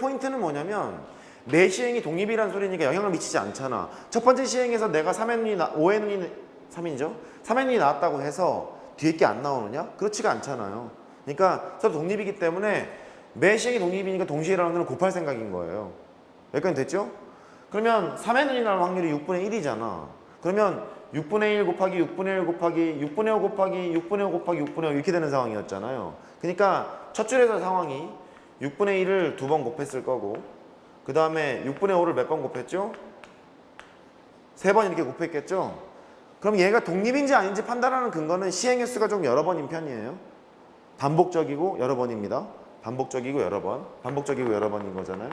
포인트는 뭐냐면 내 시행이 독립이란 소리니까 영향을 미치지 않잖아. 첫 번째 시행에서 내가 5의 눈이 3인이죠? 3의 눈이 나왔다고 해서 뒤에 게 안 나오느냐? 그렇지가 않잖아요. 그러니까 서로 독립이기 때문에 매 시행이 독립이니까 동시에 일어나는 눈을 곱할 생각인 거예요. 여기까지 됐죠? 그러면 3의 눈이 나올 확률이 6분의 1이잖아. 그러면 6분의 1 곱하기 6분의 1 곱하기 6분의 5 곱하기 6분의 5 곱하기 6분의 5 이렇게 되는 상황이었잖아요. 그러니까 첫 줄에서 상황이 6분의 1을 2번 곱했을 거고 그 다음에 6분의 5를 몇 번 곱했죠? 3번 이렇게 곱했겠죠? 그럼 얘가 독립인지 아닌지 판단하는 근거는 시행 횟수가 좀 여러 번인 편이에요. 반복적이고 여러 번입니다. 반복적이고 여러 번, 반복적이고 여러 번인 거잖아요.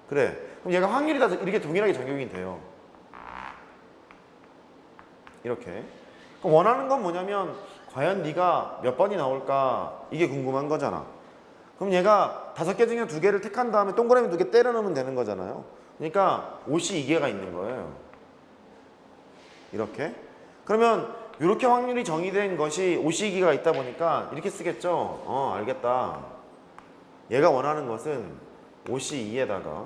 그래, 그럼 얘가 확률이 다 이렇게 동일하게 적용이 돼요. 이렇게. 그럼 원하는 건 뭐냐면 과연 네가 몇 번이 나올까 이게 궁금한 거잖아. 그럼 얘가 5개 중에 2개를 택한 다음에 동그라미 2개 때려 넣으면 되는 거잖아요. 그러니까 옷이 2개가 있는 거예요. 이렇게. 그러면 이렇게 확률이 정의된 것이 옷이 2개가 있다 보니까 이렇게 쓰겠죠. 알겠다. 얘가 원하는 것은 옷이 2에다가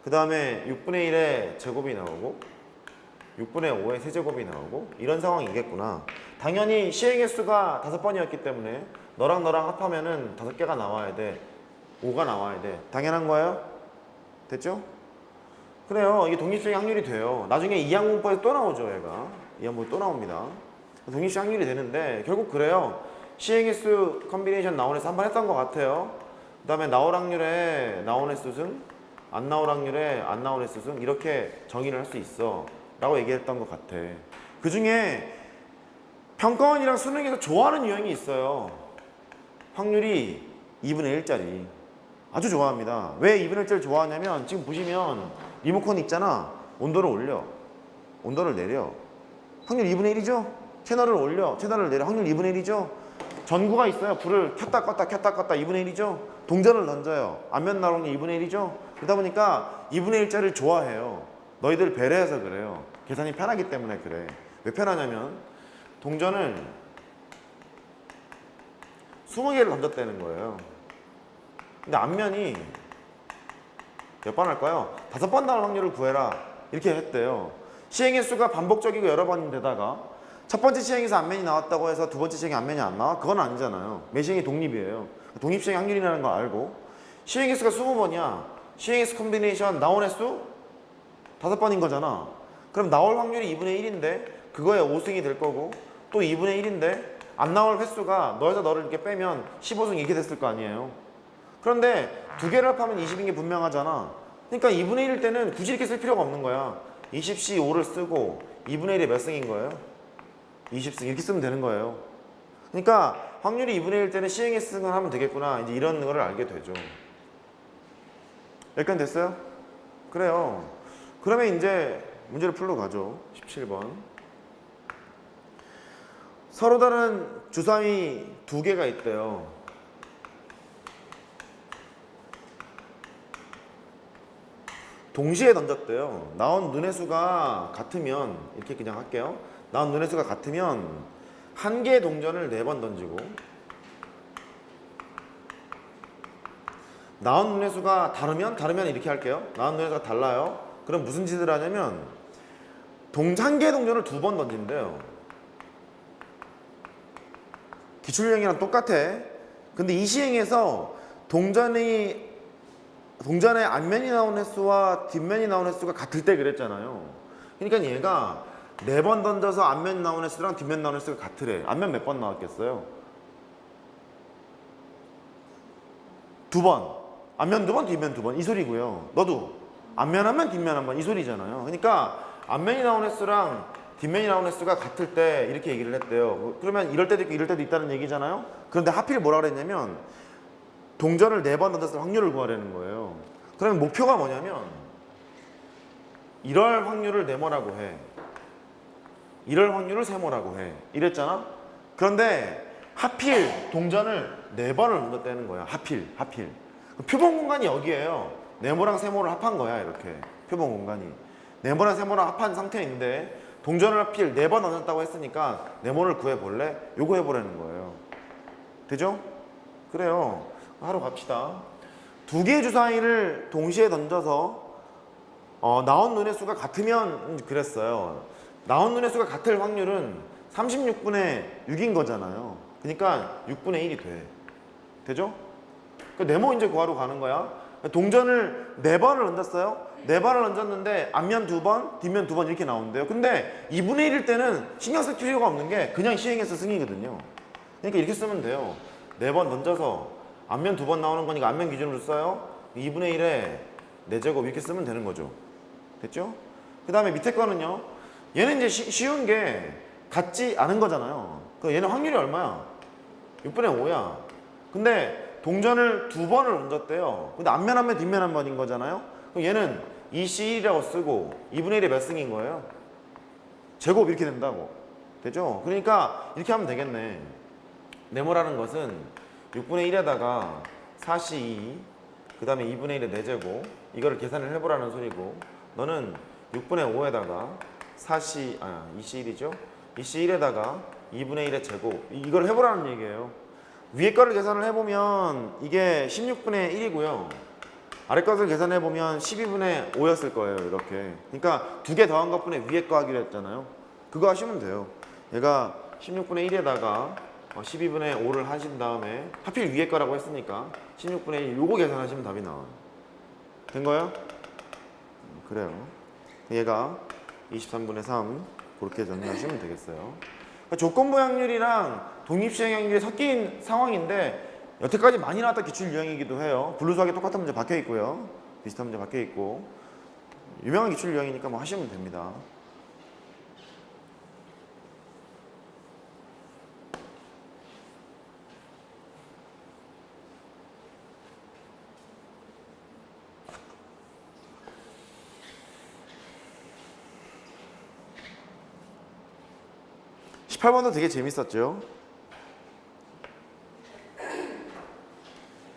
그 다음에 6분의 1의 제곱이 나오고 6분의 5의 세제곱이 나오고 이런 상황이겠구나. 당연히 시행 횟수가 5번이었기 때문에 너랑 너랑 합하면은 5개가 나와야 돼. 5가 나와야 돼. 당연한 거예요? 됐죠? 그래요. 이게 독립시행 확률이 돼요. 나중에 이항공법에서 또 나오죠, 얘가. 이항공법에 또 나옵니다. 독립시행 확률이 되는데 결국 그래요. 시행 횟수 컨비네이션 나온 횟수 한 번 했던 것 같아요. 그 다음에 나올 확률에 나온 횟수 승, 안 나올 확률에 안 나온 횟수 승 이렇게 정의를 할 수 있어. 라고 얘기했던 것 같아. 그 중에 평가원이랑 수능에서 좋아하는 유형이 있어요. 확률이 2분의 1짜리. 아주 좋아합니다. 왜 2분의 1짜리 좋아하냐면 지금 보시면 리모컨 있잖아. 온도를 올려. 온도를 내려. 확률 2분의 1이죠? 채널을 올려. 채널을 내려. 확률 2분의 1이죠? 전구가 있어요. 불을 켰다 껐다 켰다 껐다 2분의 1이죠? 동전을 던져요. 앞면 나오는 게 2분의 1이죠? 그러다 보니까 2분의 1짜리를 좋아해요. 너희들 배려해서 그래요. 계산이 편하기 때문에 그래. 왜 편하냐면 동전을 20개를 던졌다는 거예요. 근데 앞면이 몇 번 할까요? 5번 나올 확률을 구해라. 이렇게 했대요. 시행 횟수가 반복적이고 여러 번인데다가 첫 번째 시행에서 앞면이 나왔다고 해서 두 번째 시행에 앞면이 안 나와? 그건 아니잖아요. 매 시행이 독립이에요. 독립시행 확률이라는 걸 알고 시행 횟수가 20번이야. 시행 횟수 컨비네이션 나온 횟수 5번인 거잖아. 그럼 나올 확률이 2분의 1인데 그거에 5승이 될 거고 또 2분의 1인데 안 나올 횟수가 너에서 너를 이렇게 빼면 15승 이렇게 됐을 거 아니에요. 그런데 2개를 합하면 20인 게 분명하잖아. 그러니까 2분의 1일 때는 굳이 이렇게 쓸 필요가 없는 거야. 20C 5를 쓰고 2분의 1이 몇 승인 거예요? 20승 이렇게 쓰면 되는 거예요. 그러니까 확률이 2분의 1일 때는 시행의 승을 하면 되겠구나. 이제 이런 거를 알게 되죠. 여기까지 됐어요? 그래요. 그러면 이제 문제를 풀러 가죠. 17번. 서로 다른 주사위 2개가 있대요. 동시에 던졌대요. 나온 눈의 수가 같으면 이렇게 그냥 할게요. 나온 눈의 수가 같으면 한 개의 동전을 4번 던지고 나온 눈의 수가 다르면 이렇게 할게요. 나온 눈의 수가 달라요. 그럼 무슨 짓을 하냐면 한 개의 동전을 2번 던진대요. 기출유형이랑 똑같아. 근데 이 시행에서 동전의 앞면이 나온 횟수와 뒷면이 나온 횟수가 같을 때 그랬잖아요. 그러니까 얘가 4번 던져서 앞면 나온 횟수랑 뒷면 나온 횟수가 같으래. 앞면 몇 번 나왔겠어요? 2번. 앞면 2번, 뒷면 2번. 이 소리고요. 너도 앞면 한 번, 뒷면 한 번. 이 소리잖아요. 그러니까 앞면이 나온 횟수랑 뒷면이 나온 횟수가 같을 때 이렇게 얘기를 했대요. 그러면 이럴 때도 있고 이럴 때도 있다는 얘기잖아요. 그런데 하필 뭐라 그랬냐면 동전을 4번 던졌을 확률을 구하라는 거예요. 그러면 목표가 뭐냐면 이럴 확률을 네모라고 해. 이럴 확률을 세모라고 해. 이랬잖아. 그런데 하필 동전을 4번을 던졌다는 거야. 하필. 표본 공간이 여기에요. 네모랑 세모를 합한 거야. 이렇게 표본 공간이 네모랑 세모랑 합한 상태인데 동전을 하필 4번 던졌다고 했으니까 네모를 구해볼래? 요거 해보라는 거예요. 되죠? 그래요. 하러 갑시다. 두 개의 주사위를 동시에 던져서 나온 눈의 수가 같으면 그랬어요. 나온 눈의 수가 같을 확률은 36분의 6인 거잖아요. 그러니까 6분의 1이 돼. 되죠? 그러니까 네모 이제 구하러 가는 거야. 동전을 4번을 던졌어요. 4번을 던졌는데 앞면 2번, 뒷면 2번 이렇게 나온대요. 근데 2분의 1일 때는 신경 쓸 필요가 없는 게 그냥 시행해서 승이거든요. 그러니까 이렇게 쓰면 돼요. 4번 던져서 앞면 2번 나오는 거니까 앞면 기준으로 써요. 2분의 1에 4제곱 이렇게 쓰면 되는 거죠. 됐죠? 그 다음에 밑에 거는요. 얘는 이제 쉬운 게 같지 않은 거잖아요. 얘는 확률이 얼마야? 6분의 5야. 근데 동전을 2번을 던졌대요. 근데 앞면 한 번, 뒷면 한 번인 거잖아요. 그럼 얘는 2C1이라고 쓰고 2분의 1이 몇 승인 거예요? 제곱 이렇게 된다고. 되죠? 그러니까 이렇게 하면 되겠네. 네모라는 것은 6분의 1에다가 4C2 그 다음에 2분의 1의 4제곱 이거를 계산을 해보라는 소리고 너는 6분의 5에다가 2C1이죠? 2C1에다가 2분의 1의 제곱 이걸 해보라는 얘기예요. 위에 거를 계산을 해보면 이게 16분의 1이고요. 아래 것을 계산해보면 12분의 5였을 거예요. 이렇게. 그러니까 두 개 더한 것분에 위에 거 하기로 했잖아요. 그거 하시면 돼요. 얘가 16분의 1에다가 12분의 5를 하신 다음에 하필 위에 거라고 했으니까 16분의 1 요거 계산하시면 답이 나와요. 된 거예요? 그래요. 얘가 23분의 3 그렇게 정리하시면 되겠어요. 그러니까 조건부 확률이랑 독립시행 확률이 섞인 상황인데 여태까지 많이 나왔던 기출 유형이기도 해요. 분류수학에 똑같은 문제 박혀 있고요. 비슷한 문제 박혀 있고 유명한 기출 유형이니까 뭐 하시면 됩니다. (18번도) 되게 재밌었죠.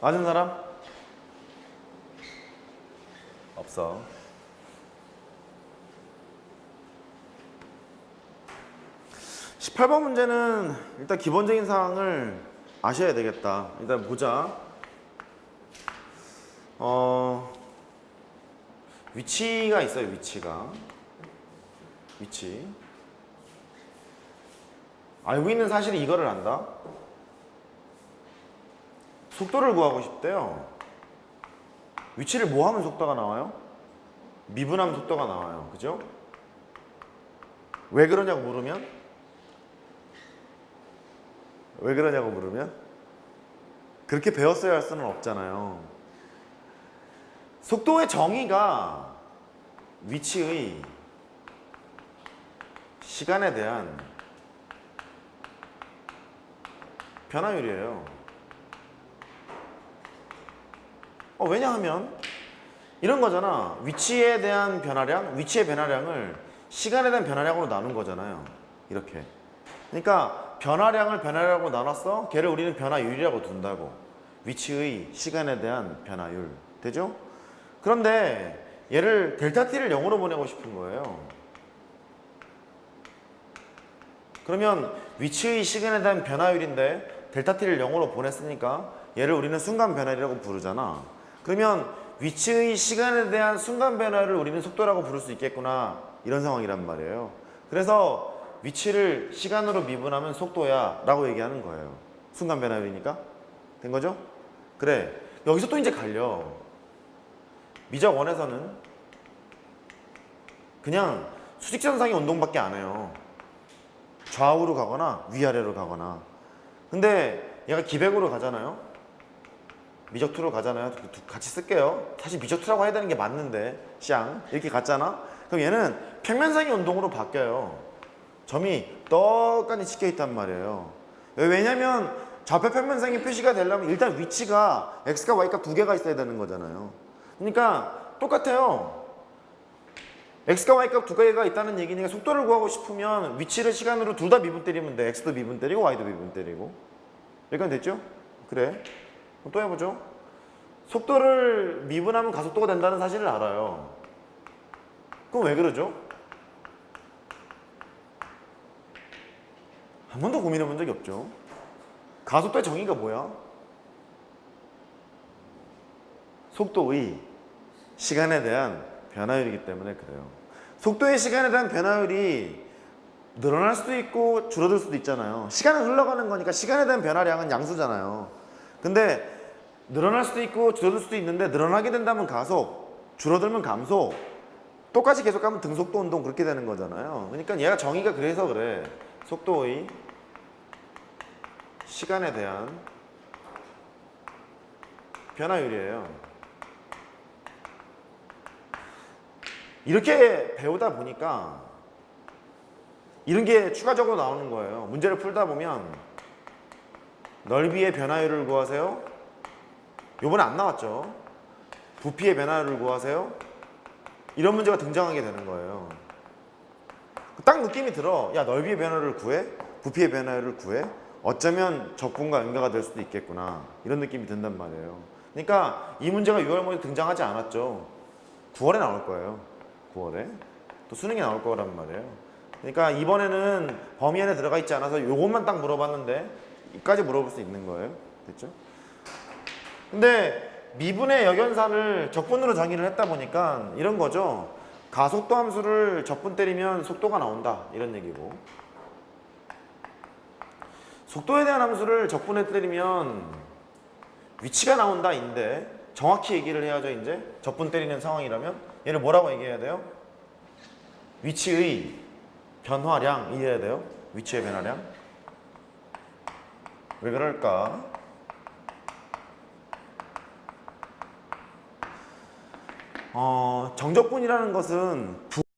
맞은 사람? 없어. (18번) 문제는 일단 기본적인 사항을 아셔야 되겠다. 일단 보자. 위치가 있어요. 위치. 알고 있는 사실이 이거를 안다. 속도를 구하고 싶대요. 위치를 뭐 하면 속도가 나와요? 미분하면 속도가 나와요. 그죠? 왜 그러냐고 물으면? 그렇게 배웠어야 할 수는 없잖아요. 속도의 정의가 위치의 시간에 대한 변화율이에요. 왜냐하면 이런 거잖아. 위치에 대한 변화량, 위치의 변화량을 시간에 대한 변화량으로 나눈 거잖아요. 이렇게. 그러니까 변화량을 변화량으로 나눴어. 걔를 우리는 변화율이라고 둔다고. 위치의 시간에 대한 변화율. 되죠? 그런데 얘를 델타 t를 0으로 보내고 싶은 거예요. 그러면 위치의 시간에 대한 변화율인데 델타 t를 0으로 보냈으니까 얘를 우리는 순간 변화율이라고 부르잖아. 그러면 위치의 시간에 대한 순간 변화를 우리는 속도라고 부를 수 있겠구나. 이런 상황이란 말이에요. 그래서 위치를 시간으로 미분하면 속도야 라고 얘기하는 거예요. 순간 변화율이니까. 된 거죠? 그래. 여기서 또 이제 갈려. 미적 원에서는 그냥 수직선상의 운동밖에 안 해요. 좌우로 가거나 위아래로 가거나. 근데 얘가 기백으로 가잖아요. 미적 2로 가잖아요. 같이 쓸게요. 사실 미적 2라고 해야 되는 게 맞는데 쌍 이렇게 갔잖아. 그럼 얘는 평면상의 운동으로 바뀌어요. 점이 떡하니 찍혀 있단 말이에요. 왜냐면 좌표 평면상의 표시가 되려면 일단 위치가 x과 y값 두 개가 있어야 되는 거잖아요. 그러니까 똑같아요. x과 y값 두 개가 있다는 얘기니까 속도를 구하고 싶으면 위치를 시간으로 둘 다 미분 때리면 돼. x도 미분 때리고 y도 미분 때리고. 여기까지 됐죠? 그래. 또 해보죠. 속도를 미분하면 가속도가 된다는 사실을 알아요. 그럼 왜 그러죠? 한 번도 고민해 본 적이 없죠. 가속도의 정의가 뭐야? 속도의 시간에 대한 변화율이기 때문에 그래요. 속도의 시간에 대한 변화율이 늘어날 수도 있고 줄어들 수도 있잖아요. 시간은 흘러가는 거니까 시간에 대한 변화량은 양수잖아요. 근데 늘어날 수도 있고 줄어들 수도 있는데 늘어나게 된다면 가속, 줄어들면 감속, 똑같이 계속 가면 등속도 운동 그렇게 되는 거잖아요. 그러니까 얘가 정의가 그래서 그래. 속도의 시간에 대한 변화율이에요. 이렇게 배우다 보니까 이런 게 추가적으로 나오는 거예요. 문제를 풀다 보면 넓이의 변화율을 구하세요. 요번에 안 나왔죠. 부피의 변화율을 구하세요. 이런 문제가 등장하게 되는 거예요. 딱 느낌이 들어. 야, 넓이의 변화를 구해? 부피의 변화를 구해? 어쩌면 적분과 응가가 될 수도 있겠구나. 이런 느낌이 든단 말이에요. 그러니까 이 문제가 6월 모의에 등장하지 않았죠. 9월에 나올 거예요. 9월에. 또 수능에 나올 거란 말이에요. 그러니까 이번에는 범위 안에 들어가 있지 않아서 요것만 딱 물어봤는데 이까지 물어볼 수 있는 거예요. 됐죠? 근데 미분의 역연산을 적분으로 정의를 했다 보니까 이런 거죠. 가속도 함수를 적분 때리면 속도가 나온다. 이런 얘기고. 속도에 대한 함수를 적분에 때리면 위치가 나온다. 인데 정확히 얘기를 해야죠. 이제 적분 때리는 상황이라면 얘를 뭐라고 얘기해야 돼요? 위치의 변화량 이해해야 돼요. 위치의 변화량. 왜 그럴까? 정적분이라는 것은